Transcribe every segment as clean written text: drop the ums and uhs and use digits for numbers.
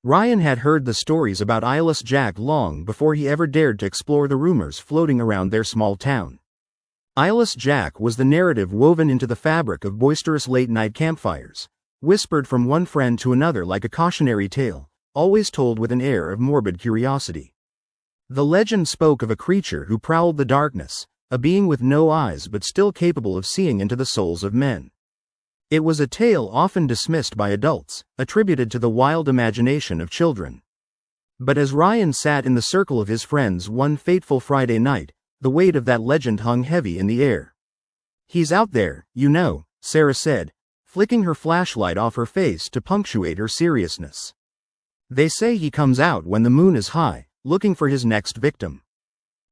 Ryan had heard the stories about Eyeless Jack long before he ever dared to explore the rumors floating around their small town. Eyeless Jack was the narrative woven into the fabric of boisterous late-night campfires, whispered from one friend to another like a cautionary tale, always told with an air of morbid curiosity. The legend spoke of a creature who prowled the darkness, a being with no eyes but still capable of seeing into the souls of men. It was a tale often dismissed by adults, attributed to the wild imagination of children. But as Ryan sat in the circle of his friends one fateful Friday night, the weight of that legend hung heavy in the air. "He's out there, you know," Sarah said, flicking her flashlight off her face to punctuate her seriousness. "They say he comes out when the moon is high, looking for his next victim."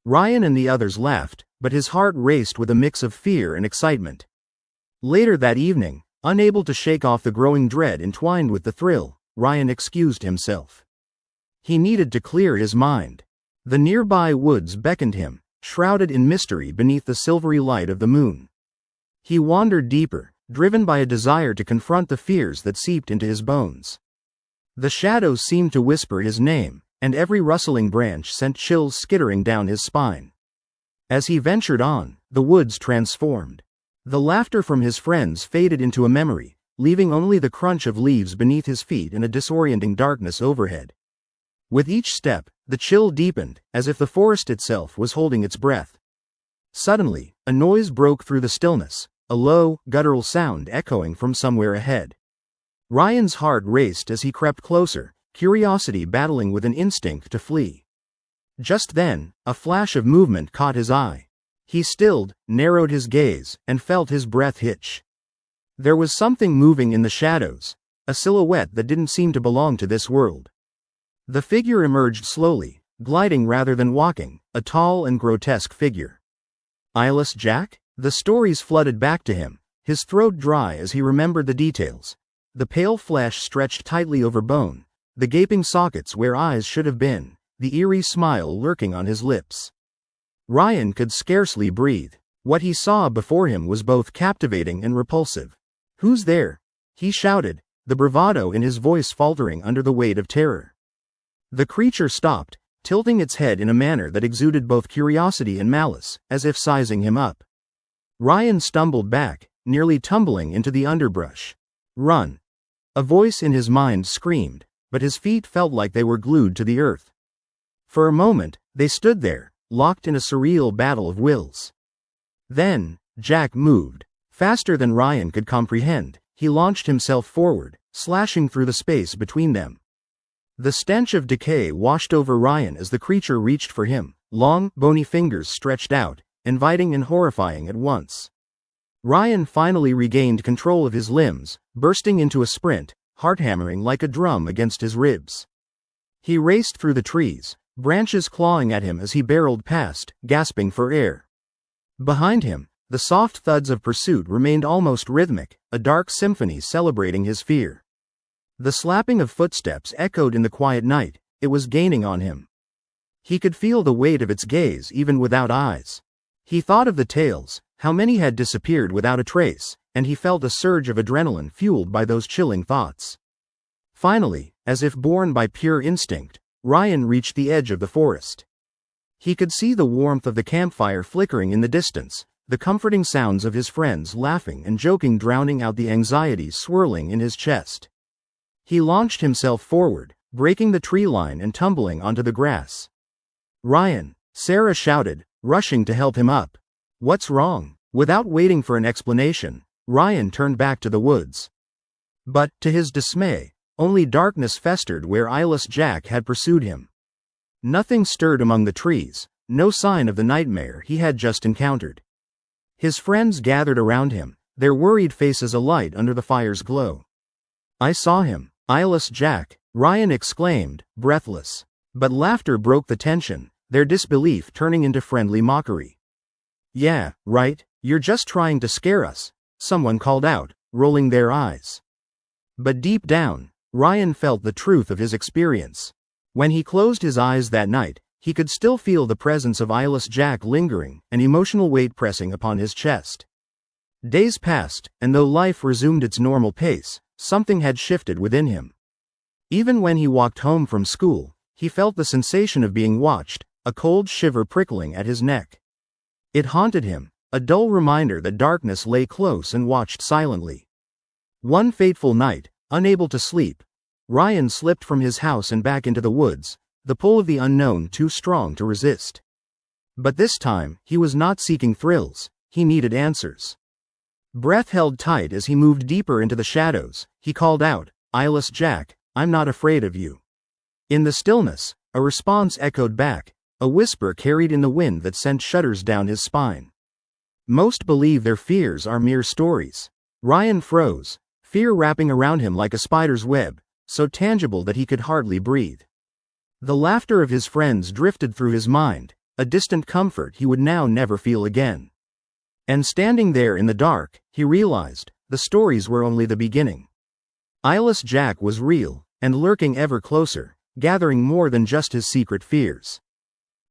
Ryan and the others laughed, but his heart raced with a mix of fear and excitement. Later that evening, unable to shake off the growing dread entwined with the thrill, Ryan excused himself. He needed to clear his mind. The nearby woods beckoned him, shrouded in mystery beneath the silvery light of the moon. He wandered deeper, driven by a desire to confront the fears that seeped into his bones. The shadows seemed to whisper his name, and every rustling branch sent chills skittering down his spine. As he ventured on, the woods transformed. The laughter from his friends faded into a memory, leaving only the crunch of leaves beneath his feet and a disorienting darkness overhead. With each step, the chill deepened, as if the forest itself was holding its breath. Suddenly, a noise broke through the stillness, a low, guttural sound echoing from somewhere ahead. Ryan's heart raced as he crept closer, curiosity battling with an instinct to flee. Just then, a flash of movement caught his eye. He stilled, narrowed his gaze, and felt his breath hitch. There was something moving in the shadows, a silhouette that didn't seem to belong to this world. The figure emerged slowly, gliding rather than walking, a tall and grotesque figure. Eyeless Jack? The stories flooded back to him, his throat dry as he remembered the details. The pale flesh stretched tightly over bone, the gaping sockets where eyes should have been, the eerie smile lurking on his lips. Ryan could scarcely breathe. What he saw before him was both captivating and repulsive. "Who's there?" he shouted, the bravado in his voice faltering under the weight of terror. The creature stopped, tilting its head in a manner that exuded both curiosity and malice, as if sizing him up. Ryan stumbled back, nearly tumbling into the underbrush. "Run!" A voice in his mind screamed, but his feet felt like they were glued to the earth. For a moment, they stood there, locked in a surreal battle of wills. Then, Jack moved. Faster than Ryan could comprehend, he launched himself forward, slashing through the space between them. The stench of decay washed over Ryan as the creature reached for him, long, bony fingers stretched out, inviting and horrifying at once. Ryan finally regained control of his limbs, bursting into a sprint, heart hammering like a drum against his ribs. He raced through the trees, branches clawing at him as he barreled past, gasping for air. Behind him, the soft thuds of pursuit remained almost rhythmic, a dark symphony celebrating his fear. The slapping of footsteps echoed in the quiet night, it was gaining on him. He could feel the weight of its gaze even without eyes. He thought of the tales, how many had disappeared without a trace, and he felt a surge of adrenaline fueled by those chilling thoughts. Finally, as if borne by pure instinct, Ryan reached the edge of the forest. He could see the warmth of the campfire flickering in the distance, the comforting sounds of his friends laughing and joking drowning out the anxieties swirling in his chest. He launched himself forward, breaking the tree line and tumbling onto the grass. "Ryan!" Sarah shouted, rushing to help him up. "What's wrong?" Without waiting for an explanation, Ryan turned back to the woods. But, to his dismay, only darkness festered where Eyeless Jack had pursued him. Nothing stirred among the trees, no sign of the nightmare he had just encountered. His friends gathered around him, their worried faces alight under the fire's glow. "I saw him, Eyeless Jack," Ryan exclaimed, breathless. But laughter broke the tension, their disbelief turning into friendly mockery. "Yeah, right, you're just trying to scare us," someone called out, rolling their eyes. But deep down, Ryan felt the truth of his experience. When he closed his eyes that night, he could still feel the presence of Eyeless Jack lingering, an emotional weight pressing upon his chest. Days passed, and though life resumed its normal pace, something had shifted within him. Even when he walked home from school, he felt the sensation of being watched, a cold shiver prickling at his neck. It haunted him, a dull reminder that darkness lay close and watched silently. One fateful night, unable to sleep, Ryan slipped from his house and back into the woods, the pull of the unknown too strong to resist. But this time, he was not seeking thrills, he needed answers. Breath held tight as he moved deeper into the shadows, he called out, "Eyeless Jack, I'm not afraid of you." In the stillness, a response echoed back, a whisper carried in the wind that sent shudders down his spine. Most believe their fears are mere stories. Ryan froze, fear wrapping around him like a spider's web, so tangible that he could hardly breathe. The laughter of his friends drifted through his mind, a distant comfort he would now never feel again. And standing there in the dark, he realized, the stories were only the beginning. Eyeless Jack was real, and lurking ever closer, gathering more than just his secret fears.